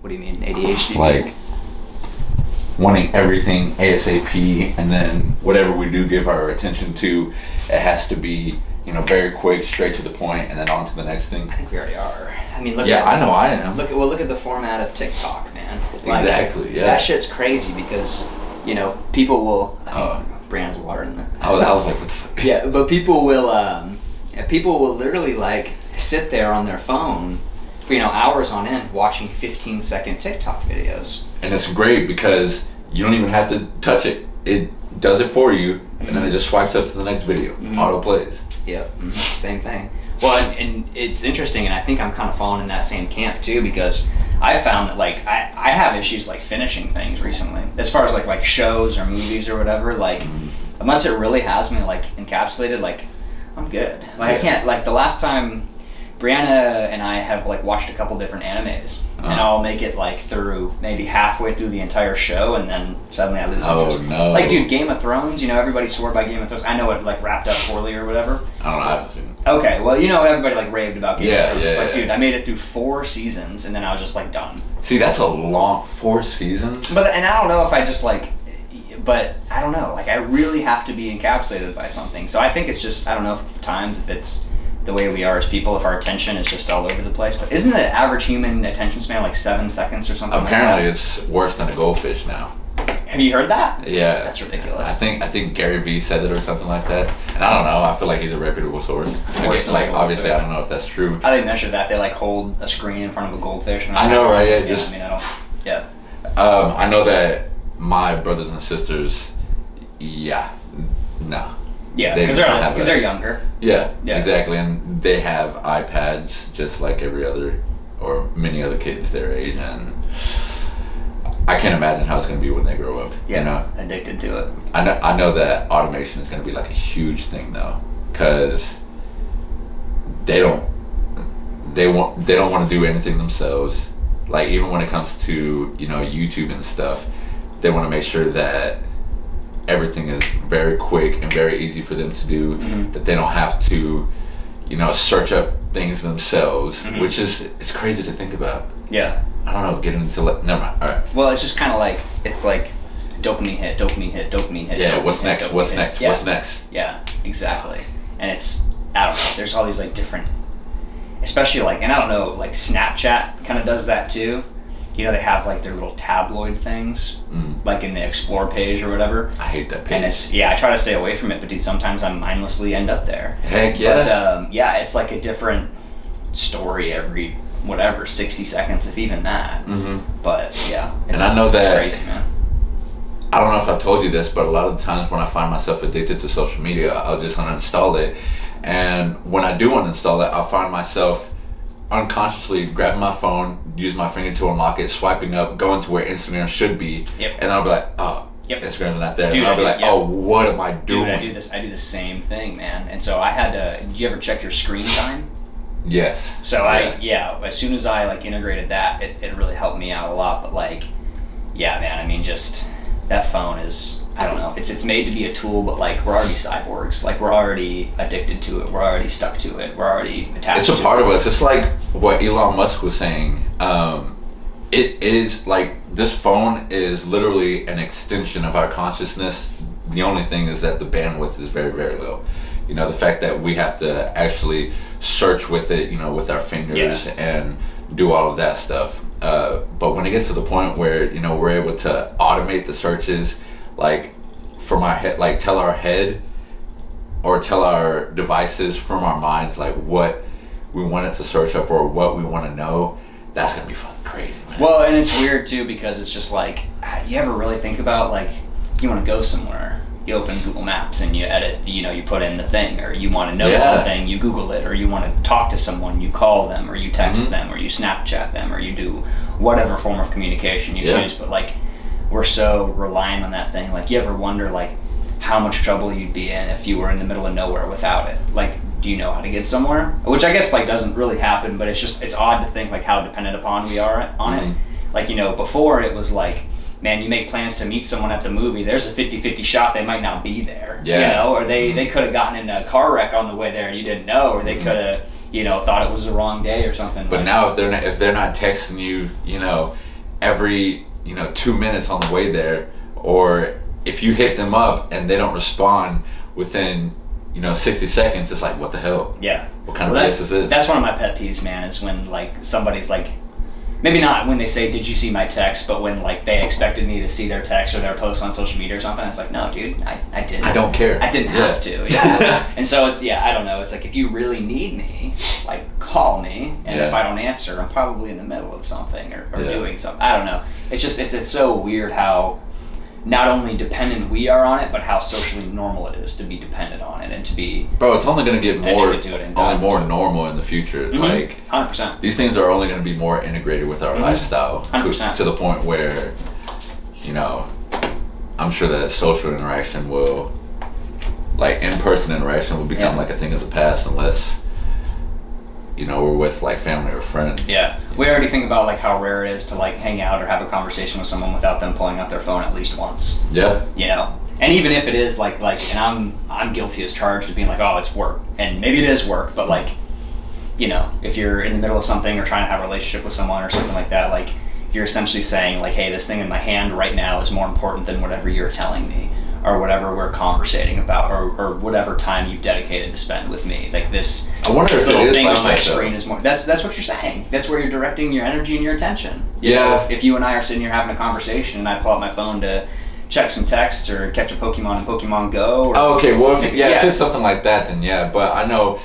What do you mean, ADHD? Like wanting everything ASAP, and then whatever we do give our attention to, it has to be, you know, very quick, straight to the point, and then on to the next thing. I think we already are. I mean, look. Yeah, at, I know I am. Look at the format of TikTok, man. Like, Exactly. Yeah. That shit's crazy because, you know, people will. Brandon's water in there. I was like, what the fuck? Yeah, but people will literally like sit there on their phone for, you know, hours on end watching 15-second TikTok videos. And it's great because you don't even have to touch it. It does it for you, and then it just swipes up to the next video. Auto plays. Yep, same thing. Well, and it's interesting, and I think I'm kind of falling in that same camp too, because I found that like I have issues like finishing things recently, as far as like shows or movies or whatever. Like unless it really has me like encapsulated, like I'm good. Like I can't, like the last time Brianna and I have like watched a couple different animes, and I'll make it like through maybe halfway through the entire show, and then suddenly I lose interest. Oh no! Like, dude, Game of Thrones. You know, everybody swore by Game of Thrones. I know it like wrapped up poorly or whatever. I don't know. I haven't seen it. Okay, well, you know, everybody like raved about Game of Thrones. Yeah, like, dude, I made it through 4 seasons, and then I was just like done. See, that's a long 4 seasons. But and I don't know if I just like. But I don't know. Like, I really have to be encapsulated by something. So I think it's just, I don't know if it's the times, if it's the way we are as people, if our attention is just all over the place. But isn't the average human attention span like 7 seconds or something? Apparently, like it's worse than a goldfish now. Have you heard that? Yeah, that's ridiculous. I think Gary Vee said it or something like that. And I don't know. I feel like he's a reputable source. I guess, like, obviously, I don't know if that's true. How they measure that? They like hold a screen in front of a goldfish. And I know, right? Yeah, just. I mean, I don't. Yeah. I know that my brothers and sisters. Yeah. No. Yeah, because they're younger. Yeah, exactly, and they have iPads just like every other, or many other kids their age, and I can't imagine how it's going to be when they grow up. Yeah, you know? Addicted to it. I know that automation is going to be like a huge thing though, because they don't want to do anything themselves. Like even when it comes to, you know, YouTube and stuff, they want to make sure that everything is very quick and very easy for them to do, that they don't have to, you know, search up things themselves, which is, it's crazy to think about. Yeah. I don't know, getting into like, never mind, all right. Well, it's just kind of like, it's like dopamine hit, dopamine hit, dopamine hit. Yeah, dopamine what's hit, next, dopamine what's hit. next, Yeah. what's next? Yeah, exactly. And it's, I don't know, there's all these like different, especially like, and I don't know, like Snapchat kind of does that too. You know, they have like their little tabloid things, like in the explore page or whatever. I hate that page. And it's, yeah, I try to stay away from it, but dude, sometimes I mindlessly end up there. Heck yeah. But yeah, it's like a different story every, whatever, 60 seconds, if even that. But yeah. And I know that, it's crazy, man. I don't know if I've told you this, but a lot of the times when I find myself addicted to social media, I'll just uninstall it. And when I do uninstall it, I'll find myself unconsciously grabbing my phone, use my finger to unlock it, swiping up, going to where Instagram should be, and I'll be like, oh, Instagram's not there. Dude, and I'll be like, oh, what am I doing? Dude, I do the same thing, man. And so I had to, did you ever check your screen time? Yes. So as soon as I like integrated that, it really helped me out a lot. But like, yeah, man, I mean, just that phone is, I don't know, it's made to be a tool, but like we're already cyborgs. Like we're already addicted to it. We're already stuck to it. We're already attached to it. It's a part of us. It's like what Elon Musk was saying. It is like this phone is literally an extension of our consciousness. The only thing is that the bandwidth is very, very low. You know, the fact that we have to actually search with it, you know, with our fingers and do all of that stuff. But when it gets to the point where, you know, we're able to automate the searches, like from our head, like tell our head or tell our devices from our minds, like what we want it to search up or what we want to know, that's going to be fucking crazy, man. Well, and it's weird too, because it's just like, you ever really think about like, you want to go somewhere, you open Google Maps and you edit, you know, you put in the thing, or you want to know something, you Google it, or you want to talk to someone, you call them, or you text them, or you Snapchat them, or you do whatever form of communication you choose. But like, we're so reliant on that thing. Like, you ever wonder like how much trouble you'd be in if you were in the middle of nowhere without it? Like, do you know how to get somewhere? Which I guess like doesn't really happen, but it's just, it's odd to think like how dependent upon we are on it. Like, you know, before it was like, man, you make plans to meet someone at the movie, there's a 50-50 shot they might not be there. You know, or they could have gotten in a car wreck on the way there and you didn't know, or they could have, you know, thought it was the wrong day or something. But like, now if they're not texting you, you know, every 2 minutes on the way there, or if you hit them up and they don't respond within 60 seconds, it's like, what the hell? Yeah. What kind of BS is this? That's one of my pet peeves, man, is when like somebody's like, maybe not when they say, did you see my text, but when like they expected me to see their text or their post on social media or something, it's like, no, dude, I didn't. I don't care. I didn't have to. Yeah. And so it's, I don't know. It's like, if you really need me, like, call me. And if I don't answer, I'm probably in the middle of something or doing something. I don't know. It's just, it's so weird how not only dependent we are on it, but how socially normal it is to be dependent on it and to be. Bro, it's only going to get more normal in the future. Mm-hmm. Like 100%. These things are only going to be more integrated with our lifestyle 100%. To the point where, I'm sure that social interaction will, like in-person interaction will become like a thing of the past unless, we're with like family or friends. Yeah, we already think about like how rare it is to like hang out or have a conversation with someone without them pulling out their phone at least once. Yeah. And even if it is like, and I'm guilty as charged of being like, oh, it's work, and maybe it is work, but like, if you're in the middle of something or trying to have a relationship with someone or something like that, like you're essentially saying like, hey, this thing in my hand right now is more important than whatever you're telling me or whatever we're conversating about or whatever time you've dedicated to spend with me. Like this, I wonder this if little it is thing like on my that, screen is more. That's what you're saying. That's where you're directing your energy and your attention. If you and I are sitting here having a conversation and I pull out my phone to check some texts or catch a Pokemon in Pokemon Go. Or, okay, well, if it's something like that, then yeah. But I know.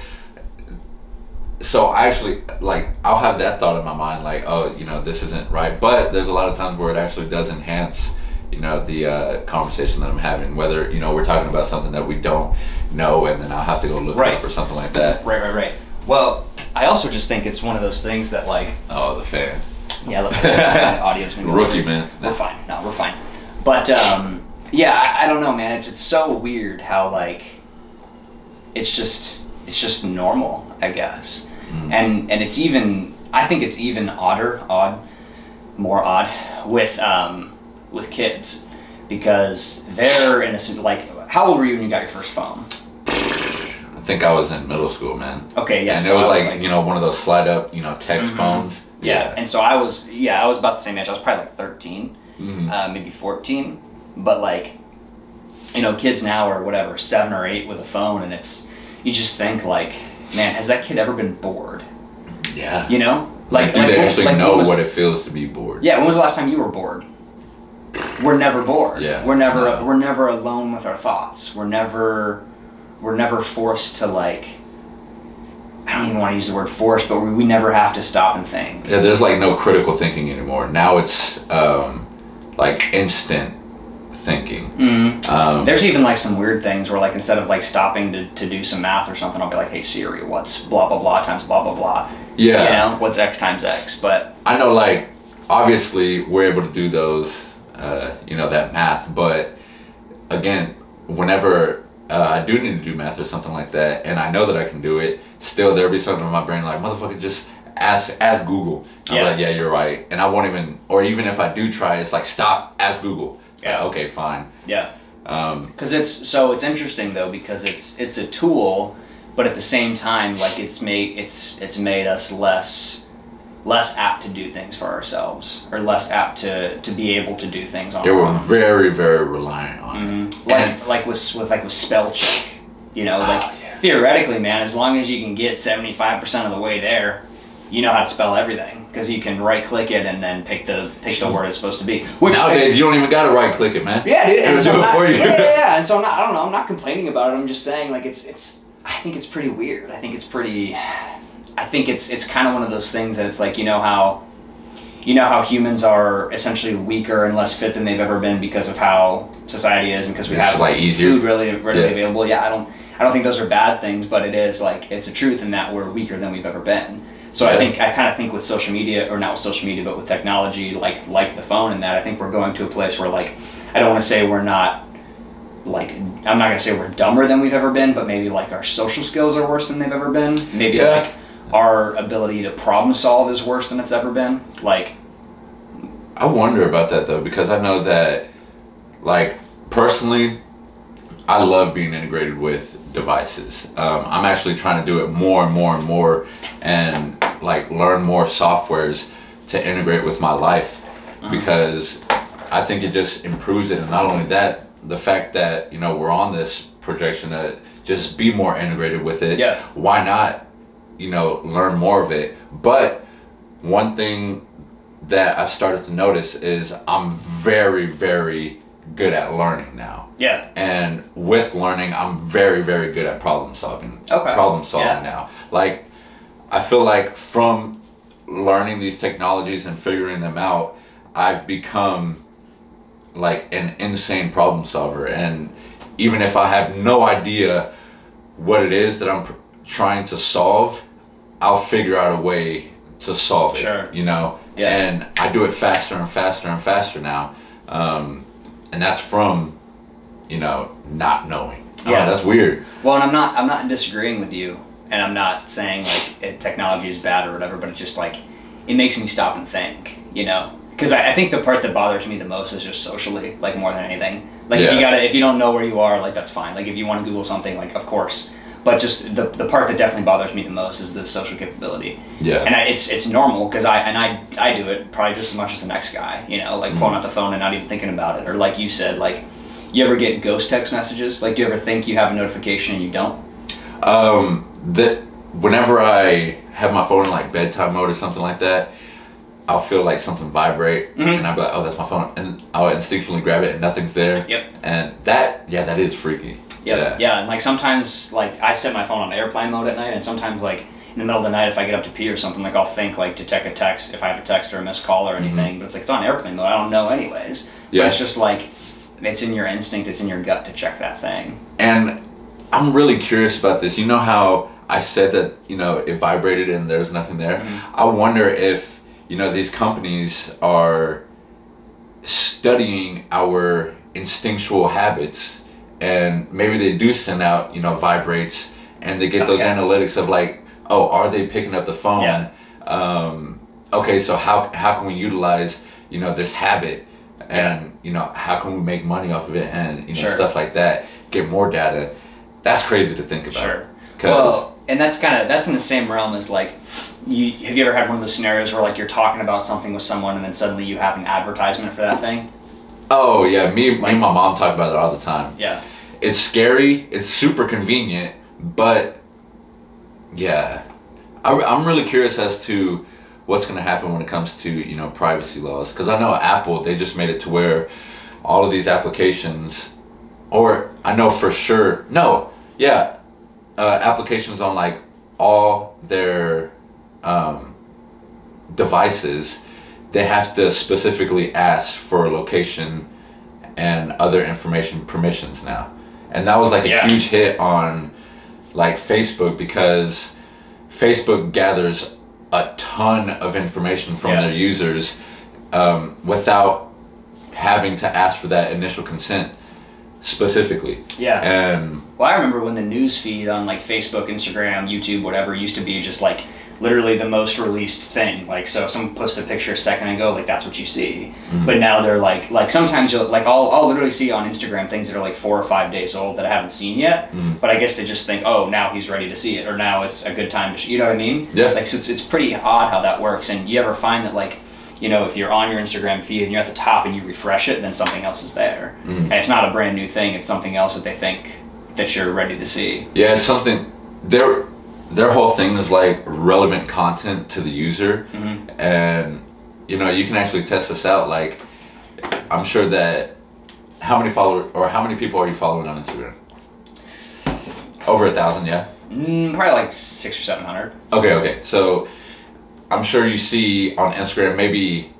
So I actually, like, I'll have that thought in my mind, like, oh, this isn't right. But there's a lot of times where it actually does enhance, the conversation that I'm having. Whether, we're talking about something that we don't know, and then I'll have to go look it up or something like that. Right. Well, I also just think it's one of those things that, like... Oh, the fan. Yeah, look, the audio's maybe... Rookie, man. We're fine. No, we're fine. But, I don't know, man. It's so weird how, like, it's just normal, I guess. Mm. And it's even, I think it's even more odd with kids, because they're innocent. Like, how old were you when you got your first phone? I think I was in middle school, man. Okay, yeah. And so it was like one of those slide up, text phones. Yeah. And so I was about the same age. I was probably like 13, maybe 14. But like, kids now are whatever, 7 or 8 with a phone, and you just think like, man, has that kid ever been bored? Yeah. Like, do they actually know what it feels to be bored? Yeah. When was the last time you were bored? We're never bored. Yeah. We're never alone with our thoughts. We're never forced to, like, I don't even want to use the word forced, but we never have to stop and think. Yeah, there's like no critical thinking anymore. Now it's like instant thinking. Mm-hmm. There's even like some weird things where, like, instead of like stopping to do some math or something, I'll be like, hey Siri, what's blah blah blah times blah blah blah. Yeah. What's X times X? But I know, like, obviously we're able to do those, that math, but again, whenever I do need to do math or something like that, and I know that I can do it, still there'll be something in my brain like, motherfucker, just ask Google. I'm like, yeah, you're right. And I won't even, or even if I do try, it's like, stop, ask Google. Yeah. Like, okay, fine. Yeah. Because it's interesting though, because it's a tool, but at the same time, like, it's made us less apt to do things for ourselves, or less apt to be able to do things on our own. We're very, very reliant on it. Like with spell check, theoretically, man, as long as you can get 75% of the way there, you know how to spell everything, because you can right click it and then pick the word it's supposed to be. Which nowadays you don't even gotta right click it, man. Yeah, dude. It'll do it for you. Yeah. And so I'm not complaining about it. I'm just saying, like, I think it's pretty weird. I think it's kind of one of those things that it's like, how humans are essentially weaker and less fit than they've ever been because of how society is, and because we have like food readily available. Yeah, I don't think those are bad things, but it is, like, it's a truth in that we're weaker than we've ever been. So I kind of think with social media, or not with social media, but with technology like the phone and that, I think we're going to a place where, like, I don't want to say we're not, like, I'm not going to say we're dumber than we've ever been, but maybe, like, our social skills are worse than they've ever been. Maybe, like, our ability to problem solve is worse than it's ever been. Like, I wonder about that though, because I know that, like, personally, I love being integrated with devices. I'm actually trying to do it more and more and more, and like learn more softwares to integrate with my life. because I think it just improves it. And not only that, the fact that, you know, we're on this projection to just be more integrated with it. Yeah. Why not, you know, learn more of it? But one thing that I've started to notice is I'm very, very good at learning now. Yeah. And with learning, I'm very, very good at problem solving. Now. Like, I feel like from learning these technologies and figuring them out, I've become like an insane problem solver. And even if I have no idea what it is that I'm trying to solve, I'll figure out a way to solve it. Sure. You know? Yeah. And I do it faster and faster and faster now. And that's from, you know, not knowing. Yeah. That's weird. Well, and I'm not disagreeing with you, and I'm not saying like technology is bad or whatever, but it's just like, it makes me stop and think, you know? Because I think the part that bothers me the most is just socially, like more than anything. Like if you don't know where you are, like that's fine. Like if you want to Google something, like of course. But just the part that definitely bothers me the most is the social capability. Yeah. And it's normal because I do it probably just as much as the next guy, you know, like pulling out the phone and not even thinking about it. Or like you said, like, you ever get ghost text messages? Like, do you ever think you have a notification and you don't? Whenever I have my phone in like bedtime mode or something like that, I'll feel like something vibrate, and I'll be like, oh, that's my phone, and I'll instinctually grab it and nothing's there. Yep. And that is freaky. Yep. Yeah, and like sometimes, like I set my phone on airplane mode at night, and sometimes like in the middle of the night if I get up to pee or something, like I'll think like to check a text if I have a text or a missed call or anything, but it's like it's on airplane mode, I don't know anyways. Yeah. But it's just like, it's in your instinct, it's in your gut to check that thing. And I'm really curious about this. You know how I said that, you know, it vibrated and there's nothing there? I wonder if, you know, these companies are studying our instinctual habits, and maybe they do send out, you know, vibrates, and they get those analytics of like, oh, are they picking up the phone? Yeah. Okay, so how can we utilize, you know, this habit, and you know, how can we make money off of it, and you know, stuff like that, get more data. That's crazy to think about. Sure. Well, and that's in the same realm as like, have you ever had one of those scenarios where like you're talking about something with someone and then suddenly you have an advertisement for that thing? Oh yeah, me and my mom talk about it all the time. Yeah. It's scary, it's super convenient, but yeah. I'm really curious as to what's going to happen when it comes to, you know, privacy laws. Because I know Apple, they just made it to where all of these applications, or I know for sure, applications on like all their devices, they have to specifically ask for location and other information permissions now. And that was like a huge hit on like Facebook, because Facebook gathers a ton of information from their users without having to ask for that initial consent specifically. Yeah. And well, I remember when the news feed on like Facebook, Instagram, YouTube, whatever, used to be just like literally the most released thing. Like, so if someone posted a picture a second ago, like that's what you see. But now they're like sometimes you'll like I'll literally see on Instagram things that are like 4 or 5 days old that I haven't seen yet. But I guess they just think, oh, now he's ready to see it, or now it's a good time to you know what I mean? Yeah. Like, so it's pretty odd how that works. And you ever find that like, you know, if you're on your Instagram feed and you're at the top and you refresh it, then something else is there. And it's not a brand new thing, it's something else that they think that you're ready to see. Yeah, it's something their whole thing is like relevant content to the user. And you know, you can actually test this out. Like, I'm sure that how many people are you following on Instagram? Over 1,000, yeah? Probably like 600 or 700. Okay. So I'm sure you see on Instagram maybe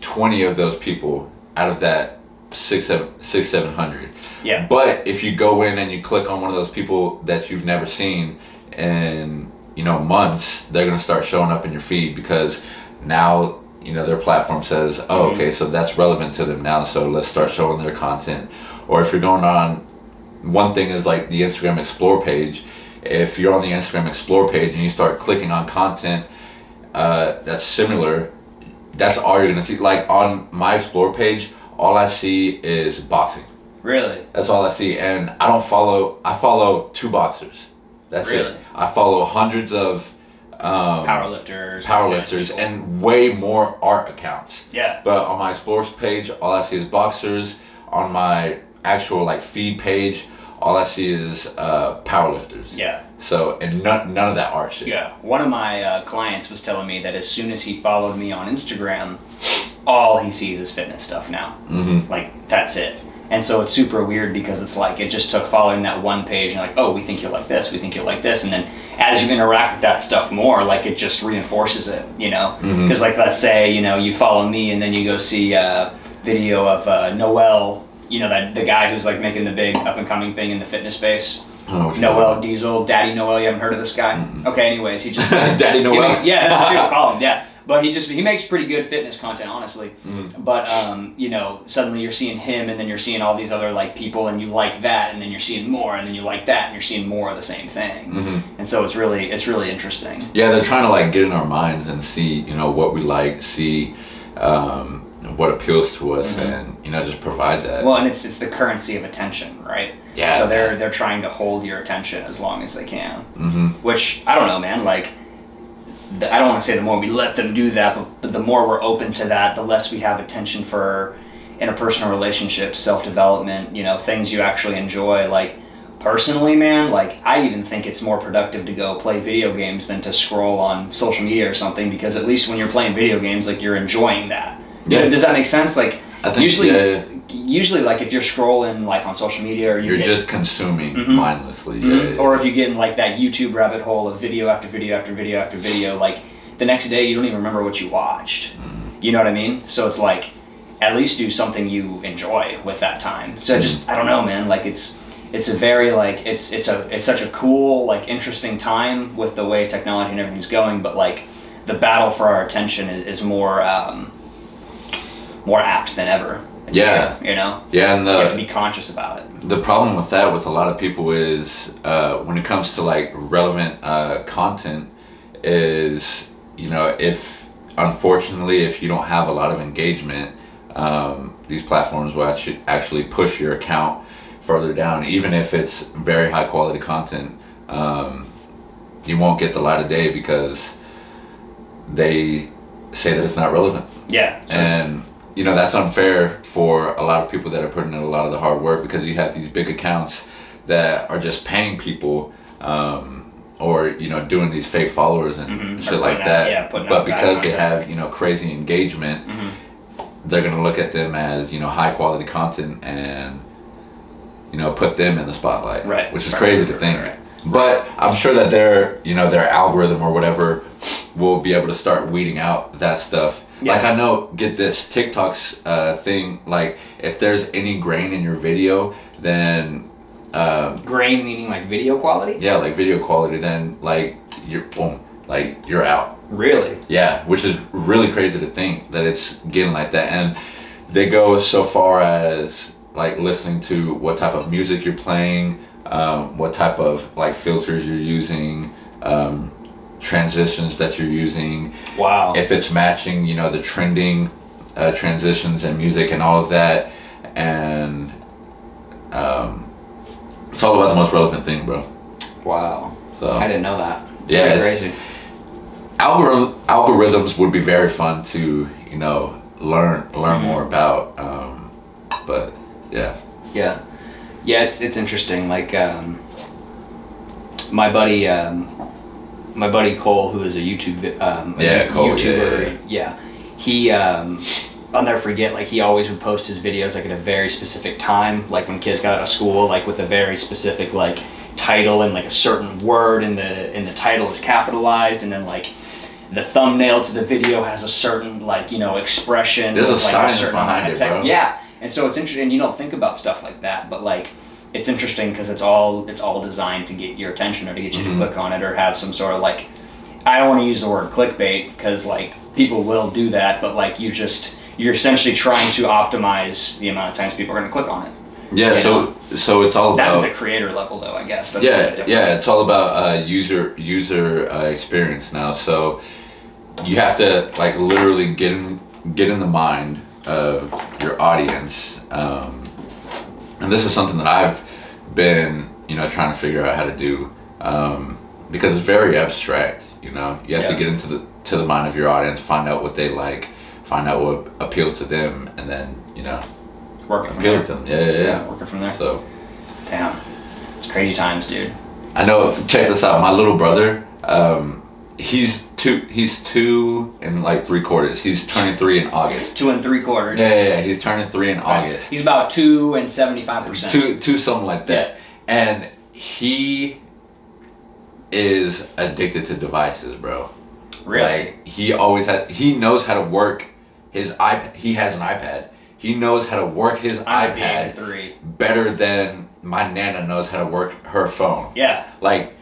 20 of those people out of that 700. Yeah. But if you go in and you click on one of those people that you've never seen in, you know, months, they're gonna start showing up in your feed, because now, you know, their platform says, oh, okay, so that's relevant to them now, so let's start showing their content. Or if you're going on, one thing is like the Instagram Explore page. If you're on the Instagram Explore page and you start clicking on content that's similar, that's all you're gonna see. Like on my Explore page, all I see is boxing. Really? That's all I see. And I follow 2 boxers. That's really? it. I follow hundreds of powerlifters, and way more art accounts. Yeah. But on my explorers page, all I see is boxers. On my actual like feed page, all I see is powerlifters. Yeah. So, and none of that art shit. Yeah. One of my clients was telling me that as soon as he followed me on Instagram, all he sees is fitness stuff now. Mm-hmm. Like, that's it. And so it's super weird because it's like, it just took following that one page and like, oh, we think you're like this, we think you're like this. And then as you interact with that stuff more, like it just reinforces it, you know? Because like, let's say, you know, you follow me and then you go see a video of Noel, you know, that the guy who's like making the big up and coming thing in the fitness space. Oh, Noel Diesel, Daddy Noel, you haven't heard of this guy? Okay, anyways, he just... Daddy Noel? Yeah, that's what people call him, yeah. But he makes pretty good fitness content, honestly. But, you know, suddenly you're seeing him and then you're seeing all these other, like, people and you like that and then you're seeing more and then you like that and you're seeing more of the same thing. And so it's really interesting. Yeah, they're trying to, like, get in our minds and see, you know, what we like, see what appeals to us and, you know, just provide that. Well, and it's the currency of attention, right? Yeah. So they're trying to hold your attention as long as they can. Which, I don't know, man, like... I don't want to say the more we let them do that, but the more we're open to that, the less we have attention for interpersonal relationships, self-development, you know, things you actually enjoy. Like, personally, man, like, I even think it's more productive to go play video games than to scroll on social media or something, because at least when you're playing video games, like, you're enjoying that. Yeah. You know, does that make sense? Like, I think, usually, like, if you're scrolling, like, on social media or you're just consuming mindlessly. Or if you get in, like, that YouTube rabbit hole of video after video after video after video, like, the next day you don't even remember what you watched. You know what I mean? So it's like, at least do something you enjoy with that time. So just, I don't know, man, like, it's a very, like, it's such a cool, like, interesting time with the way technology and everything's going, but, like, the battle for our attention is more apt than ever. It's good, you know? Yeah, and you have to be conscious about it. The problem with that with a lot of people is when it comes to like relevant content is, you know, unfortunately if you don't have a lot of engagement, these platforms will actually push your account further down. Even if it's very high quality content, you won't get the light of day because they say that it's not relevant. Yeah. And you know, that's unfair for a lot of people that are putting in a lot of the hard work, because you have these big accounts that are just paying people or, you know, doing these fake followers and shit like that. But because they have, you know, crazy engagement, they're going to look at them as, you know, high quality content and, you know, put them in the spotlight. Right. Which is crazy to think. But I'm sure that their algorithm or whatever will be able to start weeding out that stuff. Yeah. Like, I know, get this, TikTok's thing, like, if there's any grain in your video, then... grain meaning, like, video quality? Yeah, like, video quality, then, like, you're out. Really? Yeah, which is really crazy to think that it's getting like that. And they go so far as, like, listening to what type of music you're playing, what type of, like, filters you're using, transitions that you're using. Wow. If it's matching, you know, the trending transitions and music and all of that. And it's all about the most relevant thing, bro. Wow. So I didn't know that. It's crazy. Algorithms would be very fun to, you know, learn more about. But yeah. Yeah. Yeah, it's interesting. Like my buddy Cole, who is a YouTuber, he I'll never forget, like, he always would post his videos like at a very specific time, like when kids got out of school, like with a very specific like title and like a certain word in the title is capitalized, and then like the thumbnail to the video has a certain, like, you know, expression. There's a science behind it, bro. Yeah, and so it's interesting. You don't think about stuff like that, but like, it's interesting because it's all designed to get your attention or to get you to click on it or have some sort of, like, I don't want to use the word clickbait because, like, people will do that, but like you're essentially trying to optimize the amount of times people are going to click on it. Yeah, so it's all about... That's at the creator level, though, I guess. That's it's all about user experience now. So you have to, like, literally get in the mind of your audience. And this is something that I've been, you know, trying to figure out how to do, because it's very abstract. You know, you have to get into the mind of your audience, find out what they like, find out what appeals to them, and then, you know, appeal to them. Yeah, working from there. So, damn, it's crazy times, dude. I know. Check this out. My little brother, he's 2 and like 3/4. He's turning 3 in August. 2 3/4. Yeah. He's turning 3 in August. He's about 2 and 75%. Two something like that. And he is addicted to devices, bro. Really? Like, he knows how to work his iPad. He has an iPad. He knows how to work his iPad better than my Nana knows how to work her phone. Yeah. Like,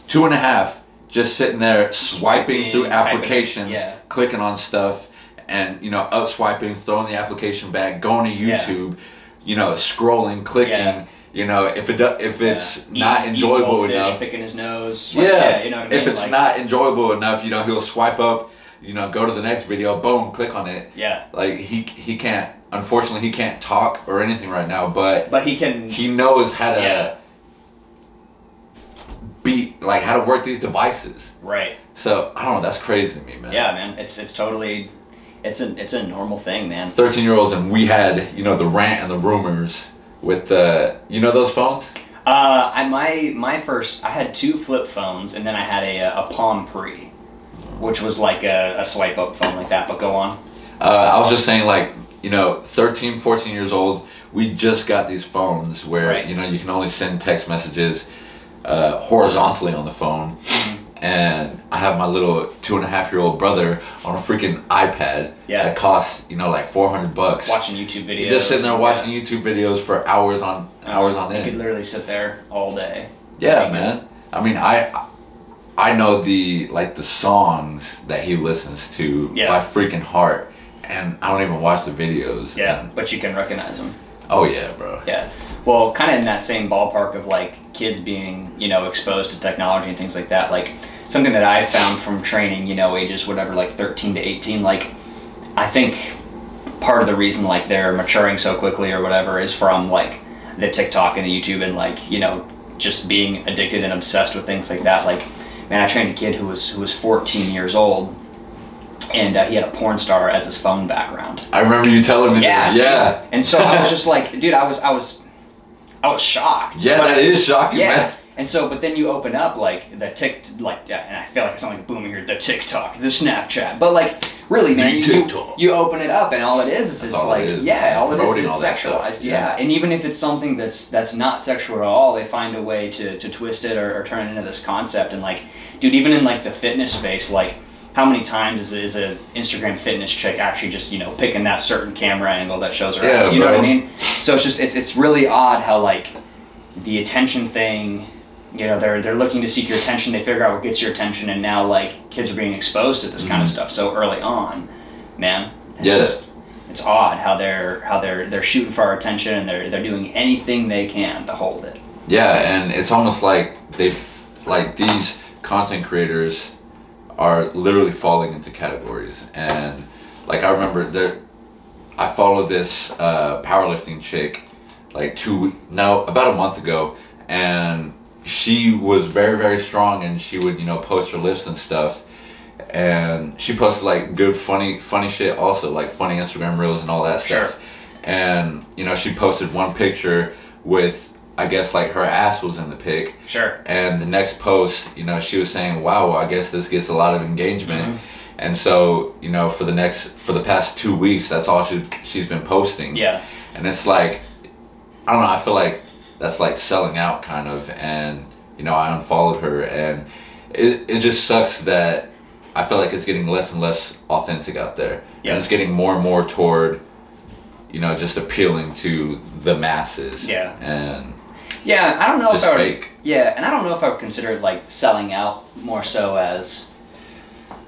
2.5, just sitting there swiping through applications, clicking on stuff, and, you know, up swiping, throwing the application back, going to YouTube, you know, scrolling, clicking. You know, if it's not enjoyable enough, picking his nose. You know what I mean? If it's like, not enjoyable enough, you know, he'll swipe up, you know, go to the next video, boom, click on it. Yeah. Like, he can't, unfortunately, he can't talk or anything right now, but he can. He knows how to how to work these devices. Right. So I don't know, that's crazy to me, man. Yeah, man, it's totally, it's a normal thing, man. 13-year-olds, and we had, you know, the rant and the rumors with the, you know, those phones. My first, I had 2 flip phones, and then I had a Palm Pre, which was like a swipe up phone like that. But go on. I was just saying, like, you know, 13, 14 years old, we just got these phones where, you know, you can only send text messages horizontally on the phone. And I have my little 2.5-year-old brother on a freaking iPad that costs, you know, like $400. Watching YouTube videos. You're just sitting there watching YouTube videos for hours on end. You could literally sit there all day. Yeah, man. I mean, I know the songs that he listens to by freaking heart, and I don't even watch the videos. Yeah, but you can recognize them. Oh yeah, bro. Yeah. Well, kind of in that same ballpark of like kids being, you know, exposed to technology and things like that. Like something that I found from training, you know, ages whatever, like 13 to 18. Like, I think part of the reason like they're maturing so quickly or whatever is from like the TikTok and the YouTube and like, you know, just being addicted and obsessed with things like that. Like, man, I trained a kid who was 14 years old, and he had a porn star as his phone background. I remember you telling me this. Yeah. And so I was just like, dude, I was shocked. Yeah, that is shocking, man. And so, but then you open up like and I feel like it's not like booming here, the TikTok, the Snapchat, but like really, man, you open it up and all it is it's like, all it is sexualized, and even if it's something that's not sexual at all, they find a way to twist it or turn it into this concept. And like, dude, even in like the fitness space, like how many times is a Instagram fitness chick actually just, you know, picking that certain camera angle that shows her ass, you know what I mean? So it's just, it's really odd how like the attention thing, you know, they're looking to seek your attention, they figure out what gets your attention, and now like kids are being exposed to this kind of stuff so early on, man. It's odd how they're shooting for our attention, and they're doing anything they can to hold it. Yeah, and it's almost like these content creators are literally falling into categories. And like, I remember I followed this powerlifting chick like about a month ago, and she was very, very strong, and she would, you know, post her lifts and stuff, and she posted like good funny shit also, like funny Instagram reels and all that stuff. And you know, she posted one picture with, I guess, like her ass was in the pic. And the next post, you know, she was saying, wow, I guess this gets a lot of engagement. And so, you know, for the past 2 weeks, that's all she's been posting. And it's like, I don't know, I feel like that's like selling out kind of. And, you know, I unfollowed her, and it just sucks that I feel like it's getting less and less authentic out there. And it's getting more and more toward, you know, just appealing to the masses. And I don't know if I would, fake. and I don't know if I would consider it like selling out, more so as,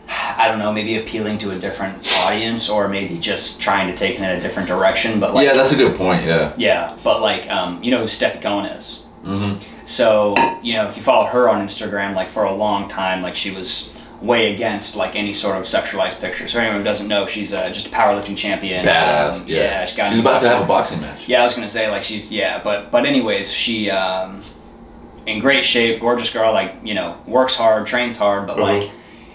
I don't know, maybe appealing to a different audience, or maybe just trying to take it in a different direction. But like, that's a good point. But like, you know who Steffi Cohen is. So, you know, if you followed her on Instagram, like for a long time, like she was way against like any sort of sexualized pictures. For anyone who doesn't know, she's just a powerlifting champion. Badass. She's about to have a boxing match. I was gonna say, like, she's but anyways, she in great shape, gorgeous girl, like, you know, works hard, trains hard, but like,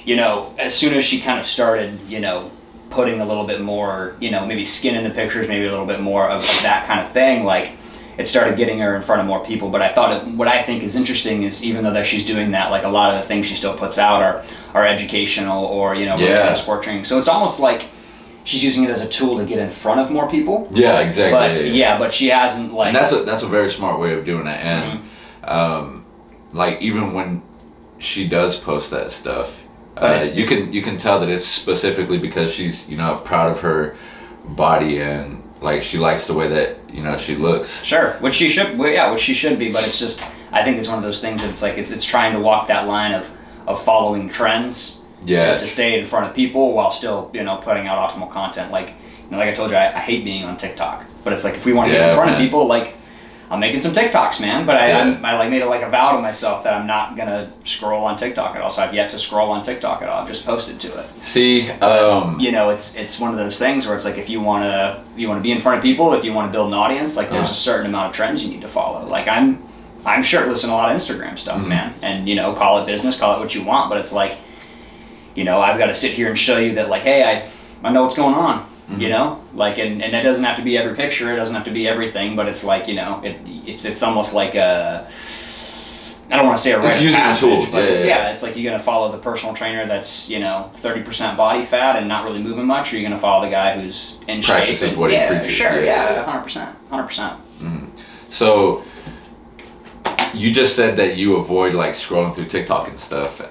you know, as soon as she kind of started, you know, putting a little bit more, you know, maybe skin in the pictures, maybe a little bit more of that kind of thing, like, it started getting her in front of more people. But I thought what I think is interesting is, even though that she's doing that, like, a lot of the things she still puts out are educational, or, you know, sport training. So it's almost like she's using it as a tool to get in front of more people. Yeah, exactly. But but she hasn't, like... And that's a very smart way of doing it. And like, even when she does post that stuff, you can tell that it's specifically because she's, you know, proud of her body, and like, she likes the way that, you know, she looks. Sure, which she should. Well, yeah, which she should be. But it's just, I think it's one of those things that it's like it's trying to walk that line of following trends. Yeah. To stay in front of people while still, you know, putting out optimal content. Like, you know, like I told you, I hate being on TikTok. But it's like, if we want to get in front of people, like, I'm making some TikToks, man. But I like made it like a vow to myself that I'm not gonna scroll on TikTok at all. So I've yet to scroll on TikTok at all. I've just posted to it. See, you know, it's one of those things where it's like, if you wanna be in front of people, if you want to build an audience, like, there's a certain amount of trends you need to follow. Like, I'm shirtless in a lot of Instagram stuff, man. And, you know, call it business, call it what you want, but it's like, you know, I've got to sit here and show you that, like, hey, I know what's going on. You know, like, and it doesn't have to be every picture, it doesn't have to be everything, but it's like, you know, it's almost like a, I don't want to say a rite of passage, but yeah, it's like, you're going to follow the personal trainer that's, you know, 30% body fat and not really moving much, or you're going to follow the guy who's in shape. Practices what he preaches. Sure, 100%. So, you just said that you avoid, like, scrolling through TikTok and stuff.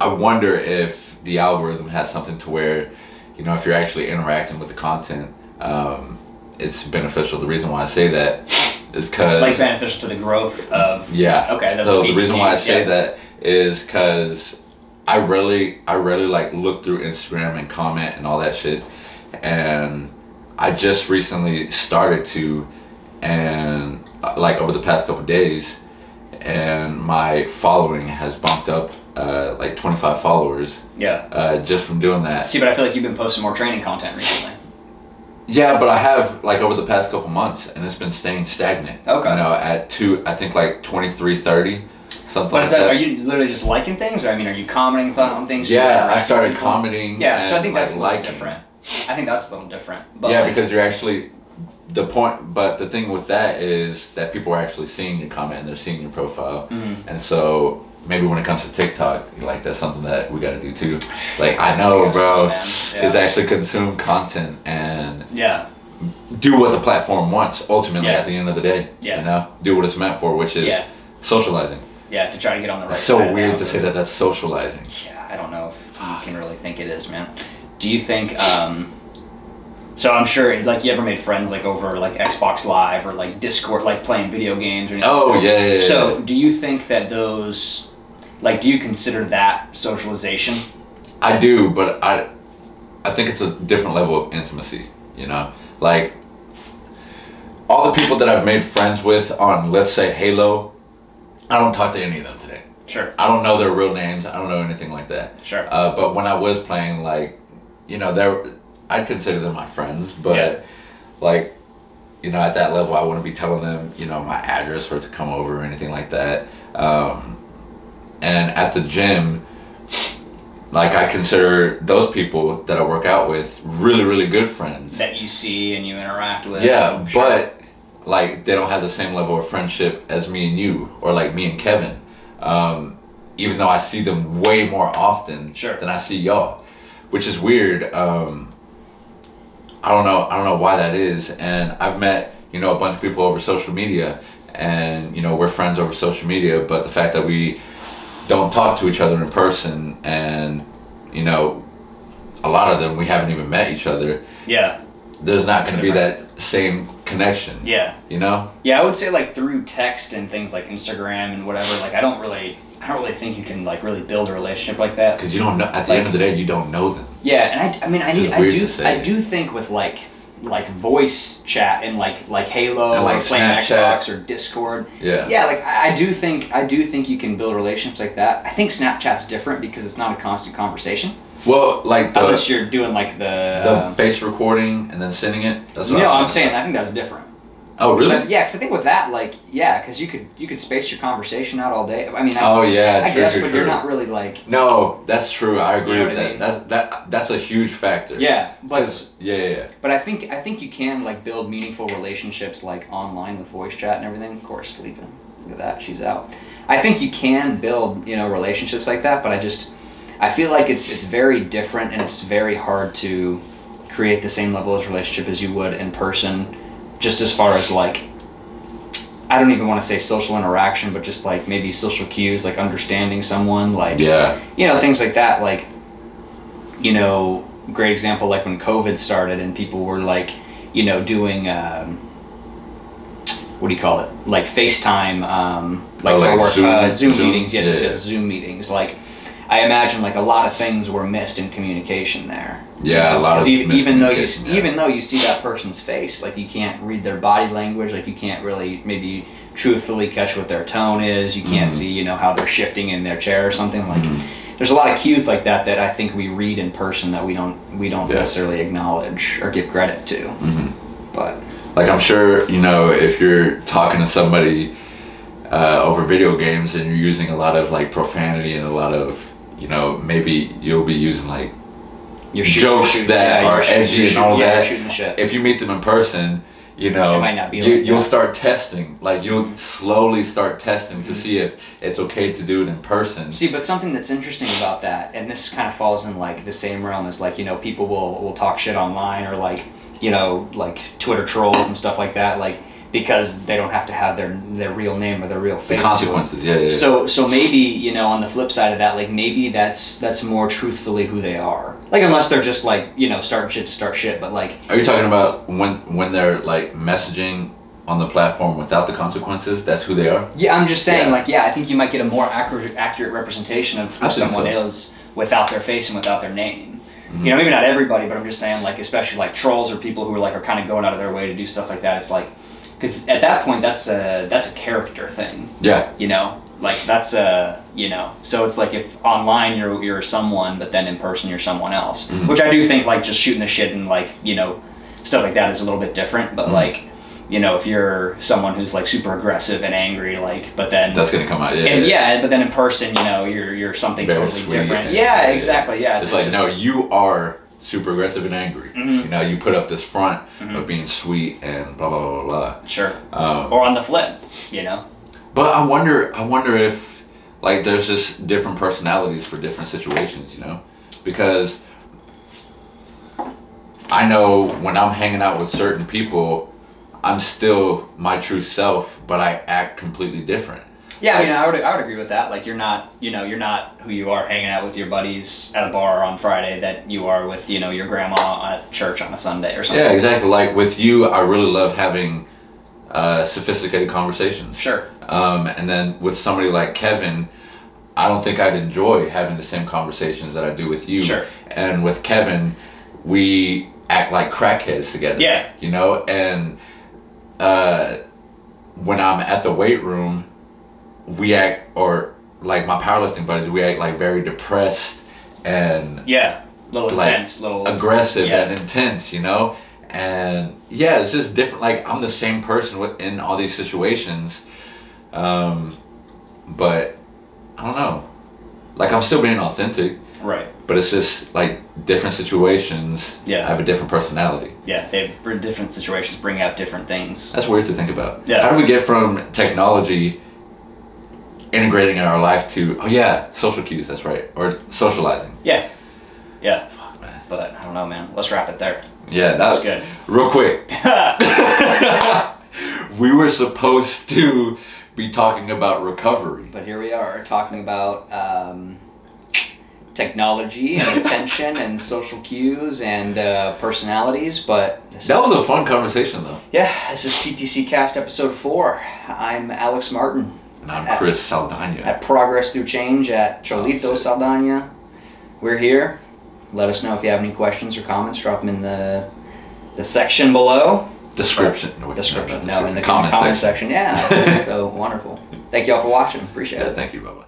I wonder if the algorithm has something to where, you know, if you're actually interacting with the content, it's beneficial. The reason why I say that is because... Like, beneficial to the growth of... Yeah. Okay. So the reason why I say that is because I really like look through Instagram and comment and all that shit. And I just recently started to, and like over the past couple days, and my following has bumped up like 25 followers. Yeah. Just from doing that. See, but I feel like you've been posting more training content recently. Yeah, but I have, like, over the past couple months, and it's been staying stagnant. Okay. You know, I think like 23, 30, something but like that. Are you literally just liking things, or, I mean, are you commenting on things? Yeah, I started commenting. Yeah, so I think that's like, a little different. I think that's a little different. But yeah, like, because you're actually, but the thing with that is that people are actually seeing your comment and they're seeing your profile. And so maybe when it comes to TikTok, like, that's something that we got to do too. Like, I know, bro, is actually consume content and do what the platform wants ultimately at the end of the day. You know, do what it's meant for, which is socializing. Yeah, to try to get on the right It's side. so weird to say that that's socializing. Yeah, I don't know if you can really think it is, man. Do you think, so I'm sure, like, you ever made friends, like, over, like, Xbox Live or, like, Discord, like, playing video games or anything? Oh, yeah. So, do you think that those, like, do you consider that socialization? I do, but I think it's a different level of intimacy, you know? Like, all the people that I've made friends with on, let's say, Halo, I don't talk to any of them today. Sure. I don't know their real names. I don't know anything like that. Sure. But when I was playing, like, you know, I'd consider them my friends, but like, you know, at that level, I wouldn't be telling them, you know, my address or to come over or anything like that. And at the gym, like, I consider those people that I work out with really, really good friends. That you see and you interact with. Yeah, but like, they don't have the same level of friendship as me and you, or like me and Kevin. Even though I see them way more often than I see y'all, which is weird. I don't know why that is. And I've met, you know, a bunch of people over social media, and, you know, we're friends over social media, but the fact that we don't talk to each other in person, and, you know, a lot of them, we haven't even met each other. Yeah. There's not going to be that same connection. Yeah. You know? Yeah, I would say, like, through text and things like Instagram and whatever, like, I don't really think you can, like, really build a relationship like that. Because you don't know, at the end of the day, you don't know them. Yeah, and I do think with, like voice chat and like Halo, and, like, or playing Xbox or Discord. Yeah. Yeah, like, I do think you can build relationships like that. I think Snapchat's different because it's not a constant conversation. Well, like, unless you're doing, like, the face recording and then sending it. That's what I'm saying. I think that's different. Oh, really? Yeah, because I think with that, like, yeah, because you could space your conversation out all day. I mean, I guess, but you're not really like. No, that's true. I agree with I that. That's a huge factor. Yeah, but yeah. But I think you can like build meaningful relationships like online with voice chat and everything. Of course, sleeping. Look at that, she's out. I think you can build relationships like that, but I feel like it's very different, and it's very hard to create the same level of relationship as you would in person. Just as far as like, I don't even want to say social interaction, but just like maybe social cues, like understanding someone, like, things like that. Like, great example, like when COVID started and people were like, doing, what do you call it? Like FaceTime, for work, Zoom meetings. Yes, Zoom meetings. Like, I imagine like a lot of things were missed in communication there. Yeah, a lot of even though you see that person's face, like you can't read their body language, like you can't really maybe truthfully catch what their tone is. You can't see how they're shifting in their chair or something. Like there's a lot of cues like that I think we read in person that we don't necessarily acknowledge or give credit to. But like I'm sure if you're talking to somebody over video games and you're using a lot of like profanity and a lot of maybe you'll be using like jokes that are edgy and all that. Shooting the shit. If you meet them in person, it might not be you'll start testing. Like you'll slowly start testing to see if it's okay to do it in person. See, but something that's interesting about that, and this kind of falls in like the same realm as like people will talk shit online or like like Twitter trolls and stuff like that, like because they don't have to have their real name or their real face. The consequences, yeah. So maybe on the flip side of that, like maybe that's more truthfully who they are. Like unless they're just like starting shit to start shit, but like. Are you talking about when they're like messaging on the platform without the consequences? That's who they are. Yeah, I'm just saying I think you might get a more accurate representation of who someone is without their face and without their name. Maybe not everybody, but I'm just saying like especially like trolls or people who are kind of going out of their way to do stuff like that. It's like. Because at that point, that's a character thing. Yeah. Like that's So it's like if online you're someone, but then in person you're someone else. Which I do think like just shooting the shit and like stuff like that is a little bit different. But like if you're someone who's like super aggressive and angry, like but then that's gonna come out. But then in person you're something very totally different. Exactly. Yeah. It's like no, you are super aggressive and angry. You put up this front of being sweet and blah blah blah blah. Sure. Or on the flip, But I wonder if like there's just different personalities for different situations, because I know when I'm hanging out with certain people, I'm still my true self, but I act completely different. Yeah, I would agree with that. Like you're not who you are hanging out with your buddies at a bar on Friday that you are with, your grandma at church on a Sunday or something. Yeah, exactly. Like with you, I really love having sophisticated conversations. Sure. And then with somebody like Kevin, I don't think I'd enjoy having the same conversations that I do with you. Sure. And with Kevin, we act like crackheads together. Yeah. And when I'm at the weight room, we act, or like my powerlifting buddies, we act like very depressed and little intense, little aggressive and intense, and it's just different. Like I'm the same person in all these situations, but I don't know, like I'm still being authentic, right? But it's just like different situations. I have a different personality. Different situations bring out different things. That's weird to think about. How do we get from technology integrating in our life to social cues? That's right, or socializing. Fuck, man. But I don't know, man. Let's wrap it there. That was good. Real quick. We were supposed to be talking about recovery, but here we are talking about technology and attention and social cues and personalities. But that was a fun conversation, though. This is PTC Cast episode 4. I'm Alex Martin. And I'm Chris Saldana. At Progress Through Change at Cholito Saldana. We're here. Let us know if you have any questions or comments. Drop them in the section below. Description. In the comment section. So wonderful. Thank you all for watching. Appreciate it. Thank you. Bye-bye.